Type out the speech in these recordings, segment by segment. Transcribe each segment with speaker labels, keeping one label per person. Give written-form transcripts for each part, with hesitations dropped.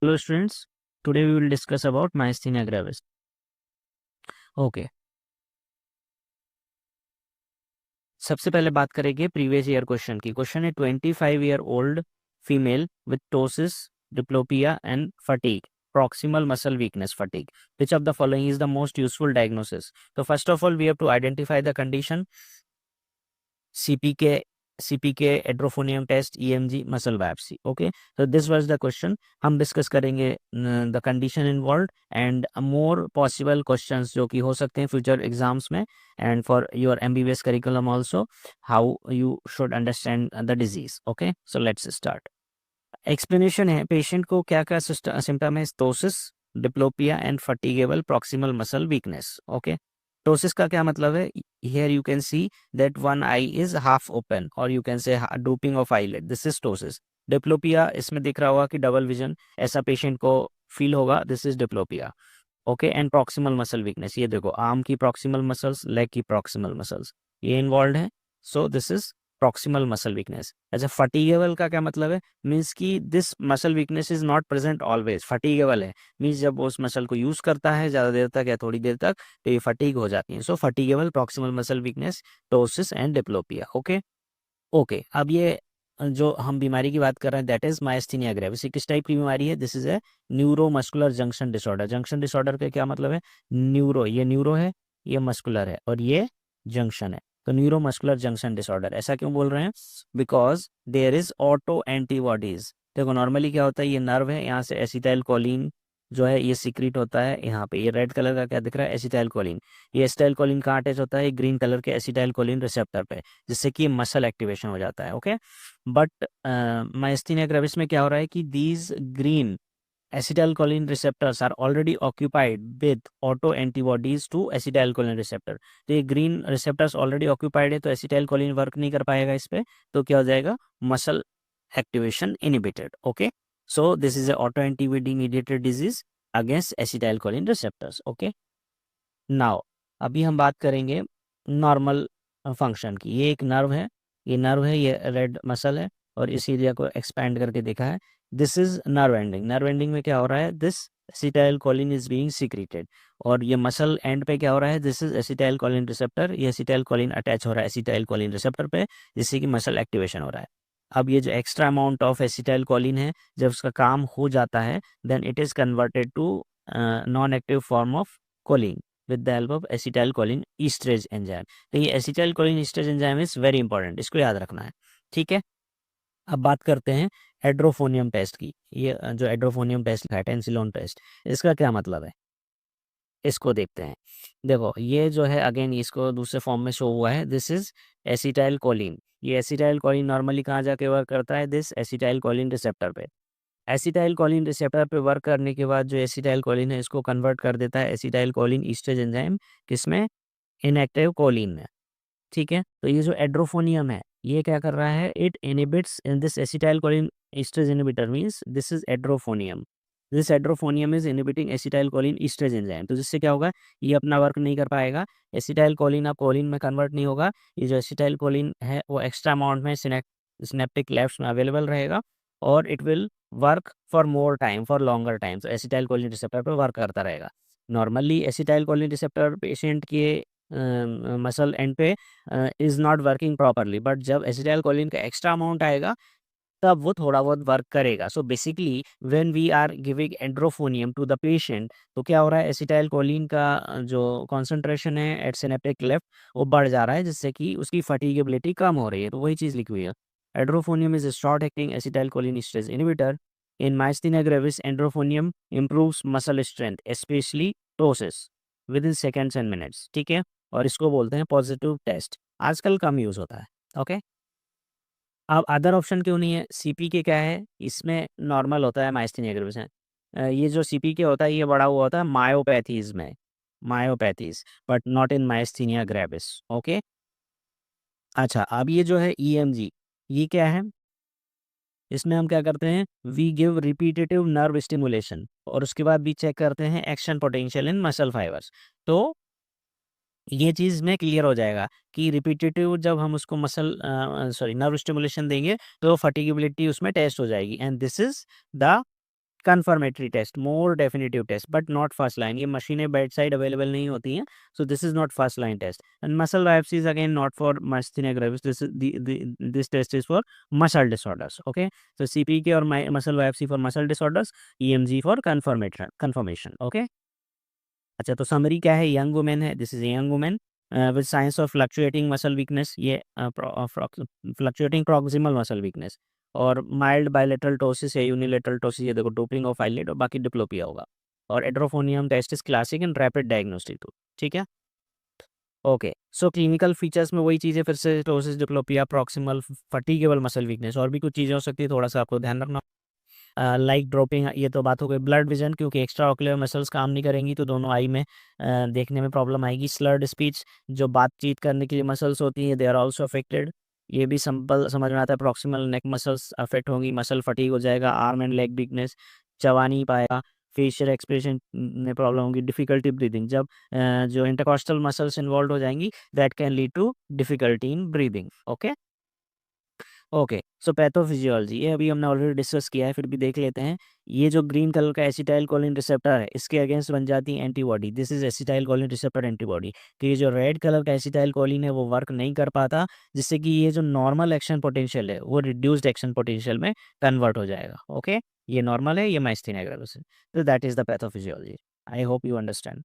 Speaker 1: Hello students, today we will discuss about myasthenia gravis. Okay, सबसे पहले बात करेंगे प्रीवियस ईयर क्वेश्चन की। क्वेश्चन है 25 year old female with ptosis, diplopia and fatigue, proximal muscle weakness, fatigue. Which of the following is the most useful diagnosis? So first of all, we have to identify the condition. CPK, edrophonium test, EMG, muscle biopsy. Okay, so this was the question. हम discuss करेंगे the condition involve and more possible questions जो कि हो सकते हैं future exams में and for your MBBS curriculum also, how you should understand the disease. Okay, so let's start. Explanation है, patient को क्या क्या सिम्टम है? Ptosis, diplopia and fatigable proximal muscle weakness. Okay, ptosis का क्या मतलब है? Here you can see that one eye is half open और you can say drooping of eyelid, this is ptosis. Diplopia, इसमें दिख रहा होगा कि डबल विजन, ऐसा पेशेंट को फील होगा, this is diplopia. Okay, and proximal muscle weakness, ये देखो आर्म की प्रॉक्सिमल मसल्स, लेग की प्रॉक्सिमल मसल्स, ये इन्वॉल्व है. So this is proximal muscle weakness. अच्छा, फटीगेबल का क्या मतलब है? मीन्स कि this muscle weakness is not present always. Fatigable है मीन्स जब वो उस मसल को यूज करता है ज्यादा देर तक या थोड़ी देर तक तो ये फटीग हो जाती है. So fatigable proximal muscle weakness, ptosis and diplopia. Okay okay, अब ये जो हम बीमारी की बात कर रहे हैं दैट इज मायस्थीनिया ग्रेविस. किस टाइप की बीमारी है? This is a neuromuscular junction disorder. Junction disorder का क्या मतलब है? न्यूरो, ये न्यूरो है, ये मस्कुलर है और ये जंक्शन है. तो न्यूरोमस्कुलर जंक्शन डिसऑर्डर. ऐसा क्यों बोल रहे हैं? Because there is auto antibodies. देखो नॉर्मली क्या होता है, ये नर्व है, यहाँ से एसिटाइल कोलिन जो है ये सीक्रेट होता है. यहाँ पे ये रेड कलर का क्या दिख रहा है? Acetyl choline. ये एसिटाइल कोलिन कहाँ अटैच होता है? ग्रीन कलर के एसिटाइल कोलिन रिसेप्टर पे, जिससे कि मसल एक्टिवेशन हो जाता है. ओके, बट मायस्थीनिया ग्रेविस में क्या हो रहा है कि these green acetylcholine receptors are already occupied with auto antibodies to acetylcholine receptor. तो ये ग्रीन रिसेप्टर्स ऑलरेडी ऑक्यूपाइड है तो एसिटाइलकोलिन वर्क नहीं कर पाएगा इस पे, तो क्या हो जाएगा? Muscle activation inhibited. Okay, so this is a auto antibody mediated disease against acetylcholine receptors. Okay, now अभी हम बात करेंगे नॉर्मल फंक्शन की. ये एक नर्व है, ये नर्व है, ये रेड मसल है और इस एरिया को एक्सपैंड करके देखा है. This is nerve ending. Nerve ending में क्या हो रहा है? This acetylcholine is being secreted. और ये मसल एंड पे क्या हो रहा है? This is acetylcholine receptor. ये एसिटाइलकोलिन अटैच हो रहा है एसिटाइलकोलिन रिसेप्टर पे, जिससे कि मसल एक्टिवेशन हो रहा है. अब ये जो एक्स्ट्रा अमाउंट ऑफ एसिटाइलकोलिन है, जब उसका काम हो जाता है then it is converted to non active form of choline with the help of acetylcholine esterase enzyme. तो ये acetylcholine esterase enzyme is very important, इसको याद रखना है. ठीक है, अब बात करते हैं एड्रोफोनियम टेस्ट की. ये जो एड्रोफोनियम टेस्ट है, टेंसिलोन टेस्ट, इसका क्या मतलब है इसको देखते हैं. देखो ये जो है अगेन इसको दूसरे फॉर्म में शो हुआ है, दिस इज एसिटाइलकोलिन. ये एसिटाइलकोलिन नॉर्मली कहाँ जाके वर्क करता है? दिस एसिटाइलकोलिन रिसेप्टर पे. एसिटाइलकोलिन रिसेप्टर पे वर्क करने के बाद जो एसिटाइलकोलिन है इसको कन्वर्ट कर देता है एसिटाइलकोलिन ईस्ट्रेज एंजाइम, किसमें? इनएक्टिव कोलिन में. ठीक है, तो ये जो एड्रोफोनियम है ये क्या कर रहा है? It inhibits in this acetylcholine esterase inhibitor, means this is edrophonium. This edrophonium is inhibiting acetylcholine esterase enzyme. तो जिससे क्या होगा? ये अपना वर्क नहीं कर पाएगा, एसिटाइलकोलिन अब कोलिन में कन्वर्ट नहीं होगा. ये जो एसिटाइलकोलिन है वो एक्स्ट्रा अमाउंट में सिनेप्टिक लेफ्ट में अवेलेबल रहेगा और it will work for more time, for longer time. तो एसिटाइलकोलिन रिसेप्टर पर वर्क करता रहेगा. नॉर्मली एसिटाइलकोलिन रिसेप्टर पेशेंट के मसल एंड पे is not working properly, but जब एसिटाइलकोलिन का एक्स्ट्रा अमाउंट आएगा तब वो थोड़ा बहुत वर्क करेगा. So basically when we are giving edrophonium to the patient तो क्या हो रहा है? एसिटाइलकोलिन का जो कॉन्सेंट्रेशन है एट सिनेप्टिक लेफ्ट वो बढ़ जा रहा है, जिससे कि उसकी फटीगेबिलिटी कम हो रही है. तो वही चीज़ लिखी हुई है. Edrophonium is short acting acetylcholine esterase inhibitor. In myasthenia gravis edrophonium improves muscle strength specially ptosis within seconds and minutes. ठीक है, और इसको बोलते हैं पॉजिटिव टेस्ट. आजकल कम यूज़ होता है. ओके, अब अदर ऑप्शन क्यों नहीं है? सीपीके क्या है? इसमें नॉर्मल होता है माइस्थीनिया ग्रेविस में. ये जो सीपीके होता है ये बढ़ा हुआ होता है मायोपैथीज में, myopathies, but not in myasthenia gravis. Okay, अच्छा अब ये जो है ईएमजी, ये क्या है? इसमें हम क्या करते हैं? We give repetitive nerve stimulation और उसके बाद भी चेक करते हैं action potential in muscle fibres. तो ये चीज़ में क्लियर हो जाएगा कि रिपीटेटिव जब हम उसको मसल सॉरी नर्व स्टिमुलेशन देंगे तो फटीगेबिलिटी उसमें टेस्ट हो जाएगी. And this is the confirmatory test, more definitive test, but not first line. ये मशीनें बेड साइड अवेलेबल नहीं होती हैं, so this is not first line test. And muscle biopsy is again not for myasthenia gravis. This test is for muscle disorders. Okay, so CPK और muscle biopsy for muscle disorders, EMG for confirmation. Okay. अच्छा, तो summary क्या है? Young women है, this is young women with science of fluctuating muscle weakness, ये fluctuating proximal muscle weakness, और mild bilateral ptosis या unilateral ptosis, ये देखो डोपलिंग ऑफ आईलिड, और बाकी डिप्लोपिया होगा, और edrophonium test is classic and rapid diagnostic tool. ठीक है, ओके। सो क्लिनिकल फीचर्स में वही चीज़ें फिर से, ptosis, diplopia, proximal, fatigable muscle weakness, और भी कुछ चीज़ें हो सकती है, थोड़ा सा आपको ध्यान रखना। लाइक ड्रॉपिंग, ये तो बात हो गई। ब्लड विजन, क्योंकि एक्स्ट्रा ऑक्यूलर मसल्स काम नहीं करेंगी तो दोनों आई में देखने में प्रॉब्लम आएगी। स्लर्ड स्पीच, जो बातचीत करने के लिए मसल्स होती हैं, दे आर ऑल्सो अफेक्टेड, ये भी सिंपल समझ में आता है। प्रॉक्सिमल नेक मसल्स अफेक्ट होंगी, मसल फटीग हो जाएगा, आर्म एंड लेग वीकनेस, चबा नहीं पाएगा, फेशियल एक्सप्रेशन में प्रॉब्लम होगी, डिफिकल्टी ब्रीदिंग, जब जो इंटरकॉस्टल मसल्स इन्वॉल्व हो जाएंगी, that can lead to difficulty in breathing. Okay, okay. So pathophysiology, ये अभी हमने ऑलरेडी डिस्कस किया है, फिर भी देख लेते हैं। ये जो ग्रीन कलर का एसिटाइल कोलिन रिसेप्टर है, इसके अगेंस्ट बन जाती है antibody, this is acetyl choline receptor antibody. तो ये जो रेड कलर का एसिटाइल कोलिन है वो वर्क नहीं कर पाता, जिससे कि ये जो नॉर्मल एक्शन पोटेंशियल है वो रिड्यूस्ड एक्शन पोटेंशियल में कन्वर्ट हो जाएगा। ओके, ये नॉर्मल है, ये माइस्थीनिया ग्रेविस है। तो that is the pathophysiology. I hope you understand.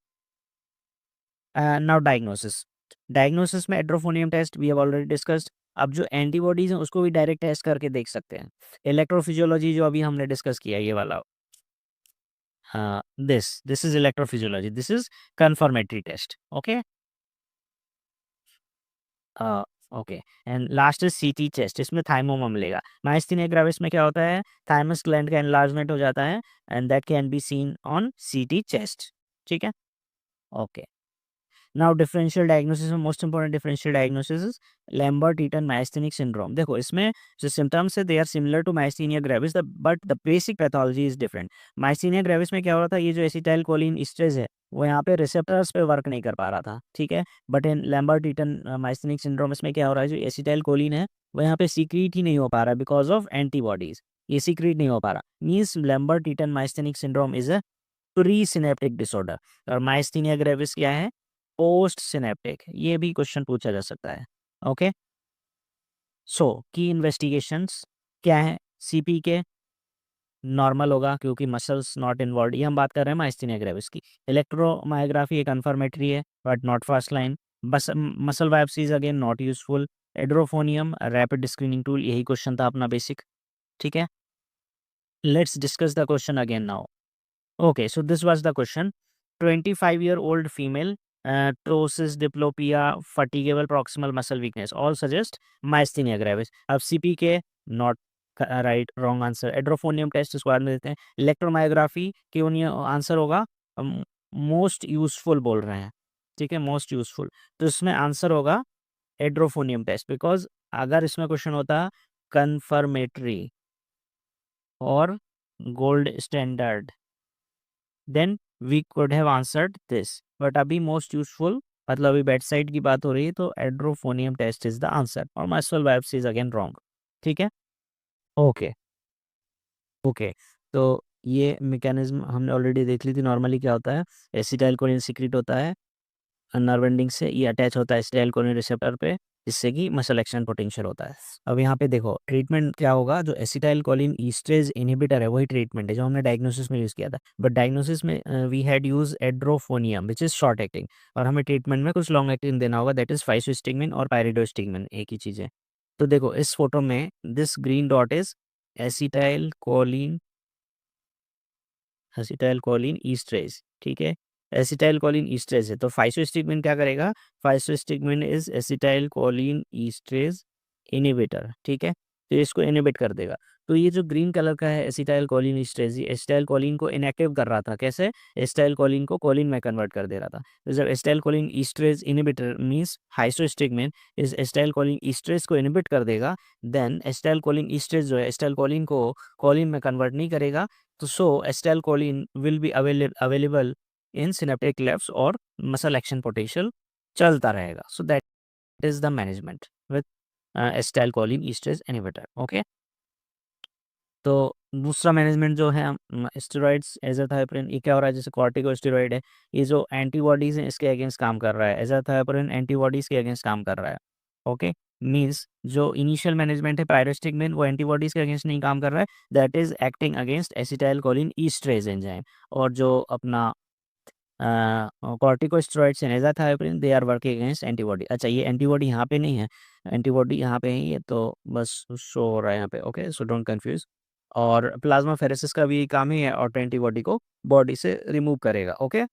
Speaker 1: Now diagnosis, diagnosis में edrophonium test we have already discussed. अब जो एंटीबॉडीज हैं उसको भी डायरेक्ट टेस्ट करके देख सकते हैं। इलेक्ट्रोफिजियोलॉजी जो अभी हमने डिस्कस किया, ये वाला, हाँ, this is electrophysiology, this is confirmatory test. Okay, okay. And last is CT test, इसमें थाइमोमा मिलेगा। माइस्थीनिया ग्रेविस में क्या होता है? थाइमस ग्लैंड का एनलार्जमेंट हो जाता है, and that can be seen on CT chest. ठीक है, ओके। नाउ डिफरेंशियल डायग्नोसिस में most important differential diagnosis is Lambert Eaton myasthenic syndrome. देखो इसमें जो सिम्टम्स है they are similar to myasthenia gravis, but the basic pathology is different. Myasthenia gravis में क्या हो रहा था? ये जो एसिटाइल कोलिन एस्ट्रेज है वो यहाँ पे रिसेप्टर्स पे वर्क नहीं कर पा रहा था। ठीक है, but in Lambert Eaton myasthenic syndrome इसमें क्या हो रहा है? जो एसिटाइल कोलिन है वो यहाँ पे सीक्रीट ही नहीं हो पा रहा बिकॉज ऑफ एंटीबॉडीज, ये सीक्रीट नहीं हो पा रहा। Means Lambert Eaton myasthenic syndrome is a presynaptic disorder, और माइस्थीनिया ग्रेविस क्या है? Postsynaptic. ये भी क्वेश्चन पूछा जा सकता है। ओके, सो की इन्वेस्टिगेशंस क्या है? सीपीके नॉर्मल होगा क्योंकि मसल्स नॉट इन्वॉल्व, ये हम बात कर रहे हैं माइस्थीनिया ग्रेविस की। इलेक्ट्रोमायोग्राफी एक कंफर्मेटरी है बट नॉट फर्स्ट लाइन। बस muscle biopsies again not useful. एड्रोफोनियम rapid screening tool, यही क्वेश्चन था अपना बेसिक। ठीक है, let's discuss the question again now. Okay, so this was the question. 25-year-old female, ptosis, diplopia, fatigable proximal muscle weakness, all suggest myasthenia gravis. अब CPK not right, wrong answer. Edrophonium test इसको बाद में देते हैं। Electromyography क्यों नहीं answer होगा? Most useful बोल रहे हैं। ठीक है, मोस्ट यूजफुल, तो इसमें आंसर होगा एड्रोफोनियम टेस्ट, बिकॉज अगर इसमें क्वेश्चन होता कन्फर्मेटरी और gold standard, then we could have answered this, but अभी मोस्ट यूजफुल, मतलब अभी बेड साइड की बात हो रही है, तो edrophonium test is the answer, और muscle biopsy is again wrong. ठीक है, ओके, ओके। तो ये मैकेनिज्म हमने ऑलरेडी देख ली थी। नॉर्मली क्या होता है? एसिटाइल कोलिन सीक्रेट होता है नर्व एंडिंग से, ये अटैच होता है एसिटाइल कोलिन रिसेप्टर पे, जिससे कि मसल एक्शन पोटेंशियल होता है। अब यहाँ पे देखो ट्रीटमेंट क्या होगा? जो एसिटाइल कोलिन ईस्ट्रेज इनहिबिटर है वही ट्रीटमेंट है जो हमने डायग्नोसिस में यूज़ किया था, बट डायग्नोसिस में we had use edrophonium which is short acting, और हमें ट्रीटमेंट में कुछ लॉन्ग एक्टिंग देना होगा, दैट इज फाइसोस्टिगमिन और पायरिडोस्टिगमिन, एक ही चीज़ है। तो देखो इस फोटो में this green dot is acetylcholine, acetylcholine esterase. ठीक है, एसिटाइल कोलिन ईस्ट्रेज है, तो फाइसोस्टिगमिन क्या करेगा? Physostigmine is acetylcholine esterase inhibitor. ठीक है, तो इसको इनहिबिट कर देगा। तो ये जो ग्रीन कलर का है एसिटाइल कोलिन ईस्ट्रेज, ये एसिटाइल कोलिन को इनएक्टिव कर रहा था। कैसे? एसिटाइल कोलिन को कोलिन में कन्वर्ट कर दे रहा था। तो जब acetyl choline esterase inhibitor means हाइसोस्टिगमिन इस एसिटाइल कोलिन ईस्ट्रेज को इनहिबिट कर देगा, देन एसिटाइल कोलिन ईस्ट्रेज जो है एसिटाइल कोलिन को कोलिन में कन्वर्ट नहीं करेगा, तो so acetylcholine will be available in synaptic cleft, और मसल एक्शन पोटेंशियल चलता रहेगा। So that is the management with acetylcholine esterase inhibitor. Okay, तो दूसरा मैनेजमेंट जो है स्टेरॉइड्स एजाथाइप्रिन, ये क्या हो रहा है, जैसे कॉर्टिकोस्टेरॉइड है, ये जो एंटीबॉडीज हैं इसके अगेंस्ट काम कर रहा है, एजाथाइप्रिन एंटीबॉडीज के अगेंस्ट काम कर रहा है। ओके, मीन्स जो इनिशियल मैनेजमेंट है पायरोस्टिगमिन, वो एंटीबॉडीज के अगेंस्ट नहीं काम कर रहा है, that is acting against acetylcholine esterase enzyme. और जो अपना corticosteroids and azathioprine, they are working against antibody. अच्छा, ये एंटीबॉडी यहाँ पे नहीं है, एंटीबॉडी यहाँ पे ही है, तो बस शो हो रहा है यहाँ पे। Okay, so don't confuse. और प्लाज्मा फेरेसिस का भी काम ही है, ऑटो एंटीबॉडी को बॉडी से रिमूव करेगा। Okay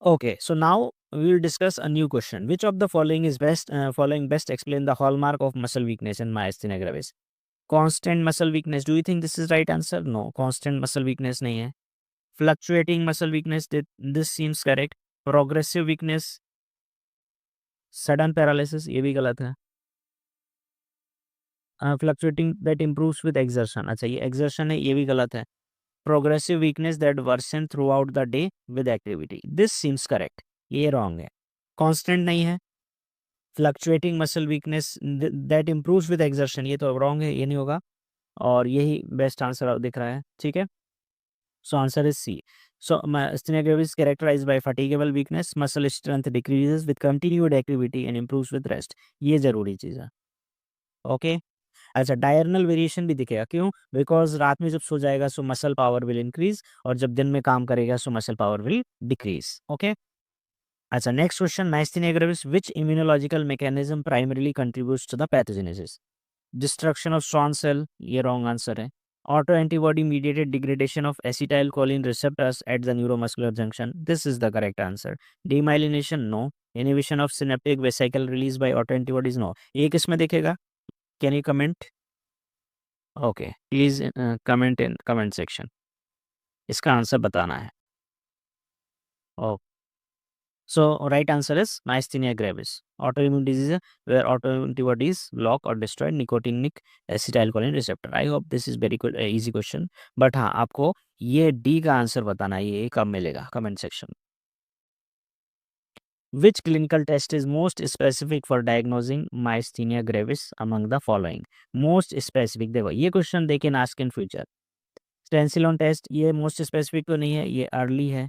Speaker 1: okay, so now we will discuss a new question. Which of the following is best? Following best explain the hallmark of muscle weakness in myasthenia gravis. Constant muscle weakness. Do you think this is right answer? No, constant muscle weakness नहीं है. Fluctuating muscle weakness. This seems correct. Progressive weakness. Sudden paralysis. ये भी गलत है. Fluctuating that improves with exertion. अच्छा, ये exertion है, ये भी गलत है. Progressive weakness that worsen throughout the day with activity. This seems correct. ये wrong है. Constant नहीं है. Fluctuating muscle weakness that improves with exertion, ये तो रॉन्ग है, ये नहीं होगा। और यही बेस्ट आंसर दिख रहा है। ठीक है, so answer is C. So myasthenia gravis characterized by fatigable weakness, muscle strength decreases with continued activity and improves with rest। ये जरूरी चीज़ है। ओके, अच्छा, डायरनल वेरिएशन भी दिखेगा, क्यों? बिकॉज रात में जब सो जाएगा so muscle power will increase, और जब दिन में काम करेगा so muscle power will decrease. Okay, अच्छा, next question, myasthenia gravis, which immunological mechanism primarily contributes to the pathogenesis? Destruction of strong cell, ये रॉन्ग आंसर है। Auto antibody mediated degradation of acetyl choline receptors at the neuromuscular junction, this is the correct answer. Demyelination, no. Inhibition of synaptic vesicle release by auto antibodies, no. ये किस में दिखेगा? Can you comment? Okay, please comment in comment section, इसका answer बताना है। Okay, so right answer is myasthenia gravis, autoimmune disease where autoantibodies block or destroy nicotinic acetylcholine receptor। I hope this is very good easy question, but हाँ, आपको ये D का answer बताना है, ये कब मिलेगा comment section. Which clinical test is most specific for diagnosing myasthenia gravis among the following? Most specific, देखो ये question they can ask in future। Tensilon test, ये मोस्ट स्पेसिफिक तो नहीं है, ये अर्ली है।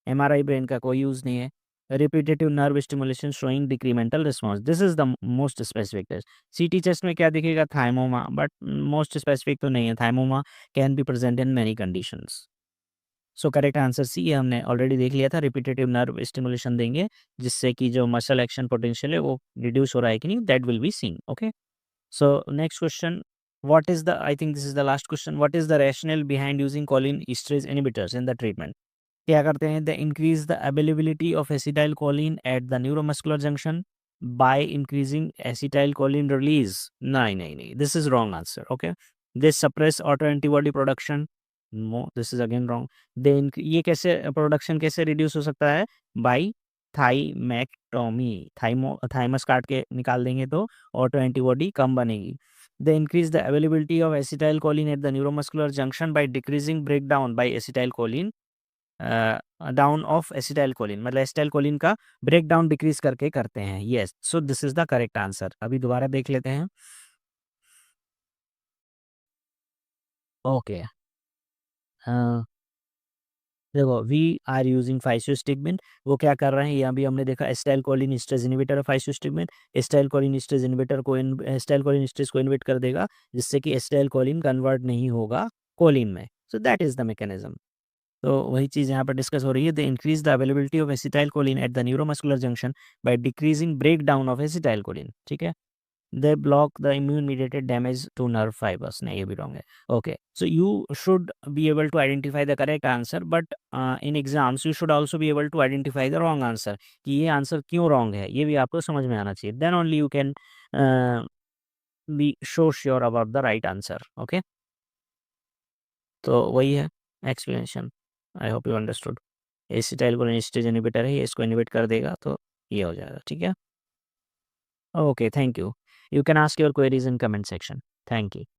Speaker 1: MRI ब्रेन का कोई यूज़ नहीं है। Repetitive nerve stimulation showing decremental response, this is the most specific test. CT chest में क्या दिखेगा? थाइमोमा, बट मोस्ट स्पेसिफिक तो नहीं है। Thymoma can be present in many conditions. So correct answer C है, हमने ऑलरेडी देख लिया था। रिपीटेटिव नर्व स्टिमुलेशन देंगे जिससे कि जो मसल एक्शन पोटेंशियल है वो रिड्यूस हो रहा है कि नहीं, that will be seen. Okay, so next question, what is the, I think this is the last question, what is the rationale behind using choline esterase inhibitors in the treatment? क्या करते हैं? they increase the availability of acetylcholine at the neuromuscular junction by increasing acetylcholine release। नहीं नहीं नहीं, this is wrong answer। okay, they suppress autoantibody production। no, this is again wrong। ये कैसे production कैसे reduce हो सकता है? by थाइमेक्टोमी, थाइमस काट के निकाल देंगे तो ऑटो एंटीबॉडी कम बनेगी। They increase the availability of acetyl choline at the neuromuscular junction by decreasing break down by acetyl choline, down of acetyl choline, मतलब एसिटाइल कोलिन का ब्रेक डाउन डिक्रीज करके करते हैं। Yes, so this is the correct answer. अभी दोबारा देख लेते हैं। ओके, देखो, वी आर यूजिंग फाइसोस्टिग्मिन, वो क्या कर रहे हैं, ये अभी हमने देखा acetyl choline esterase inhibitor फाइसोस्टिग्मिन, acetyl choline esterase inhibitor को एसिटाइल कोलिन एस्ट्रेज को इनहिबिट कर देगा जिससे कि एसिटाइल कोलिन कन्वर्ट नहीं होगा कोलिन में। So that is the mechanism. तो वही चीज़ यहाँ पर डिस्कस हो रही है। They increase the availability of acetyl choline at the neuromuscular junction by decreasing break down of acetyl choline. ठीक है, they block the immune mediated damage to nerve fibers। नहीं, ये भी wrong है। okay, so you should be able to identify the correct answer, but in exams you should also be able to identify the wrong answer, कि ये answer क्यों wrong है, ये भी आपको समझ में आना चाहिए। then only you can uh, be so sure about the right answer। okay, तो वही है explanation। I hope you understood। Acetyl choline stage inhibitor है, ये इसको इनहिबिट कर देगा तो ये हो जाएगा। ठीक है, okay, thank you। You can ask your queries in comment section। Thank you।